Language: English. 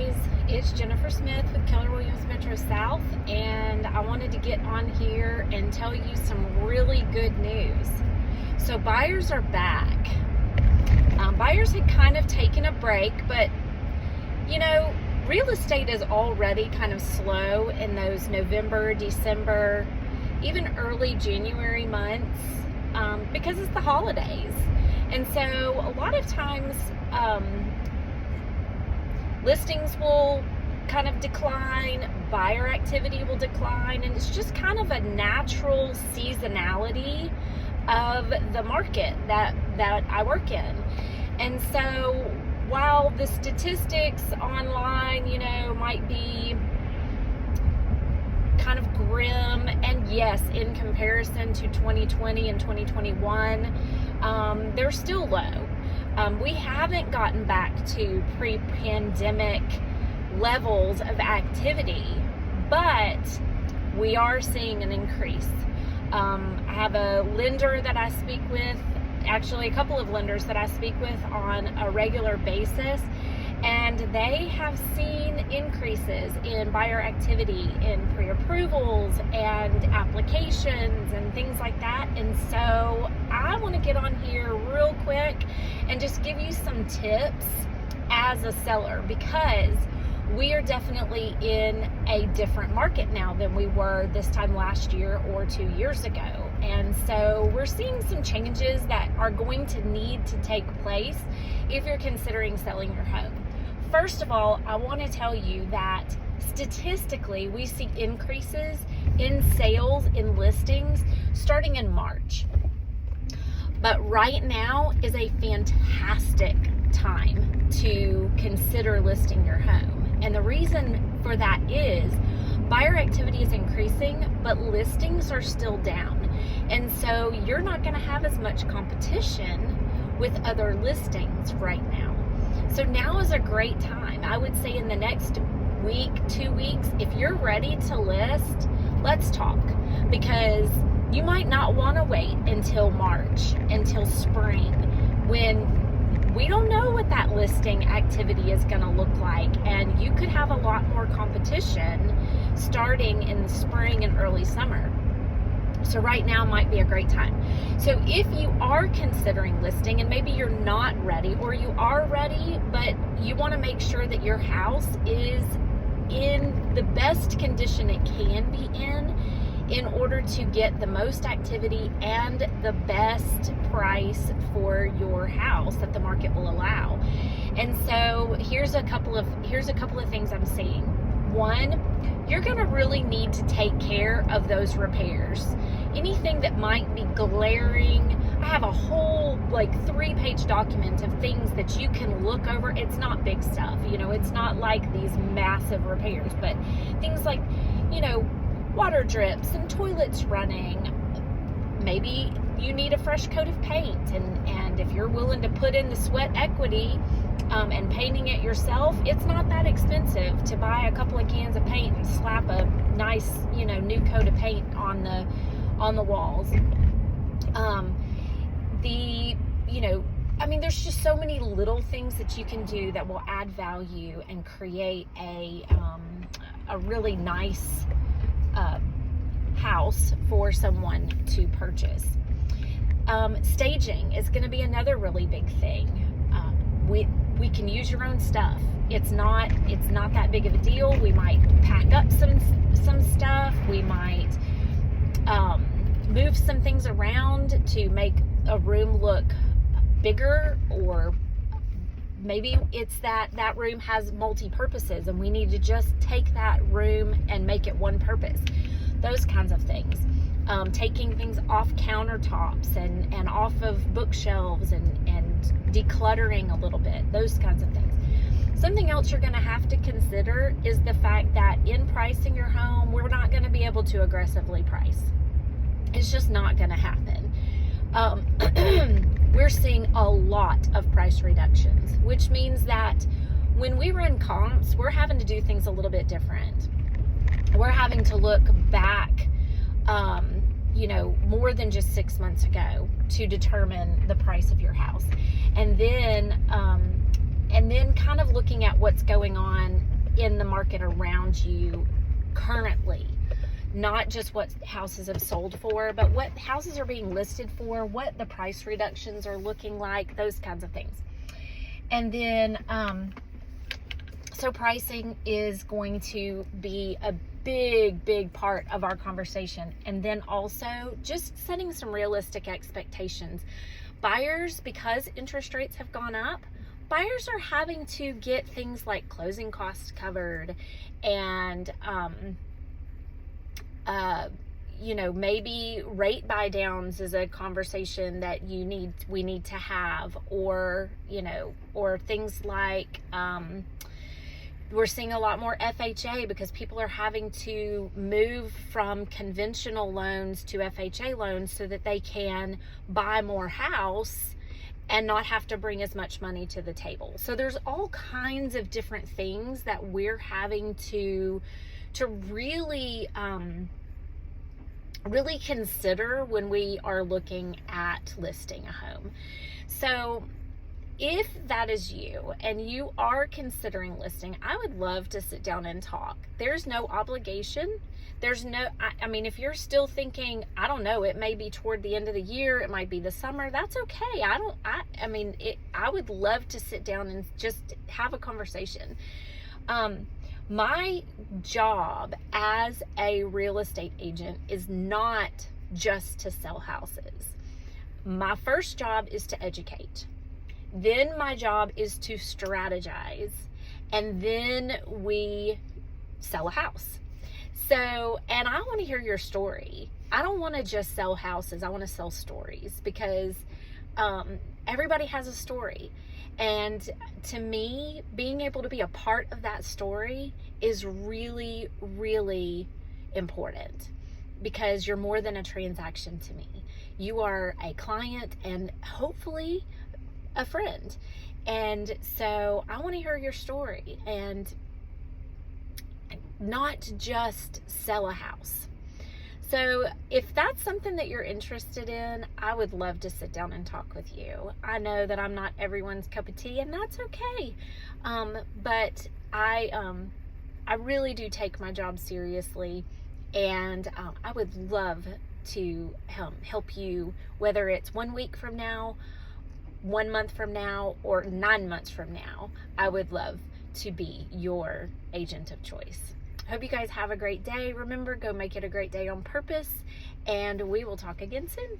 guys, it's Jennifer Smith with Keller Williams Metro South, and I wanted to get on here and tell you some really good news. So buyers are back. Buyers had kind of taken a break, but you know, real estate is already kind of slow in those November, December, even early January months because it's the holidays. And so a lot of times listings will kind of decline, buyer activity will decline, and it's just kind of a natural seasonality of the market that I work in. And so while the statistics online, you know, might be kind of grim, and yes, in comparison to 2020 and 2021, they're still low. We haven't gotten back to pre-pandemic levels of activity, but we are seeing an increase. I have a lender that I speak with, actually a couple of lenders that I speak with on a regular basis, and they have seen increases in buyer activity, in pre-approvals and applications and things like that. And so I want to get on here real quick and just give you some tips as a seller, because we are definitely in a different market now than we were this time last year or 2 years ago. And so we're seeing some changes that are going to need to take place if you're considering selling your home. First of all, I want to tell you that statistically we see increases in sales, in listings, starting in March. But right now is a fantastic time to consider listing your home. And the reason for that is buyer activity is increasing, but listings are still down. And so you're not going to have as much competition with other listings right now. So now is a great time. I would say in the next week, 2 weeks, if you're ready to list, let's talk, because you might not want to wait until March, until spring, when we don't know what that listing activity is going to look like, and you could have a lot more competition starting in the spring and early summer. So right now might be a great time. So if you are considering listing, and maybe you're not ready, or you are ready, but you want to make sure that your house is in the best condition it can be in order to get the most activity and the best price for your house that the market will allow. And so here's a couple of things I'm seeing. One, you're going to really need to take care of those repairs. Anything that might be glaring. I have a whole 3-page document of things that you can look over. It's not big stuff, you know, it's not like these massive repairs, but things like, you know, water drips and toilets running. Maybe you need a fresh coat of paint, and if you're willing to put in the sweat equity and painting it yourself, it's not that expensive to buy a couple of cans of paint and slap a nice, you know, new coat of paint on the walls. There's just so many little things that you can do that will add value and create a really nice house for someone to purchase. Staging is going to be another really big thing. We can use your own stuff. It's not that big of a deal. We might pack up some stuff. We might move some things around to make a room look bigger, or maybe it's that room has multi-purposes and we need to just take that room and make it one purpose. Those kinds of things. Taking things off countertops and off of bookshelves and decluttering a little bit, those kinds of things. Something else you're going to have to consider is the fact that in pricing your home, we're not going to be able to aggressively price. It's just not going to happen. We're seeing a lot of price reductions, which means that when we run comps, we're having to do things a little bit different. We're having to look back more than just 6 months ago to determine the price of your house. And then kind of looking at what's going on in the market around you currently. Not just what houses have sold for, but what houses are being listed for, what the price reductions are looking like, those kinds of things. And then, so pricing is going to be a big part of our conversation. And then also just setting some realistic expectations. Buyers, because interest rates have gone up, buyers are having to get things like closing costs covered, and maybe rate buy downs is a conversation that we need to have, or things like we're seeing a lot more FHA because people are having to move from conventional loans to FHA loans so that they can buy more house and not have to bring as much money to the table. So there's all kinds of different things that we're having to really really consider when we are looking at listing a home. So if that is you and you are considering listing, I would love to sit down and talk. There's no obligation. There's no, I mean, if you're still thinking, I don't know, it may be toward the end of the year, it might be the summer, that's okay. I would love to sit down and just have a conversation. My job as a real estate agent is not just to sell houses. My first job is to educate. Then my job is to strategize. And then we sell a house. So, and I want to hear your story. I don't want to just sell houses. I want to sell stories, because everybody has a story. And to me, being able to be a part of that story is really, really important, because you're more than a transaction to me. You are a client and hopefully a friend. And so I want to hear your story and not just sell a house. So if that's something that you're interested in, I would love to sit down and talk with you. I know that I'm not everyone's cup of tea, and that's okay. But I really do take my job seriously, and I would love to help you, whether it's 1 week from now, 1 month from now, or 9 months from now. I would love to be your agent of choice. Hope you guys have a great day. Remember, go make it a great day on purpose, and we will talk again soon.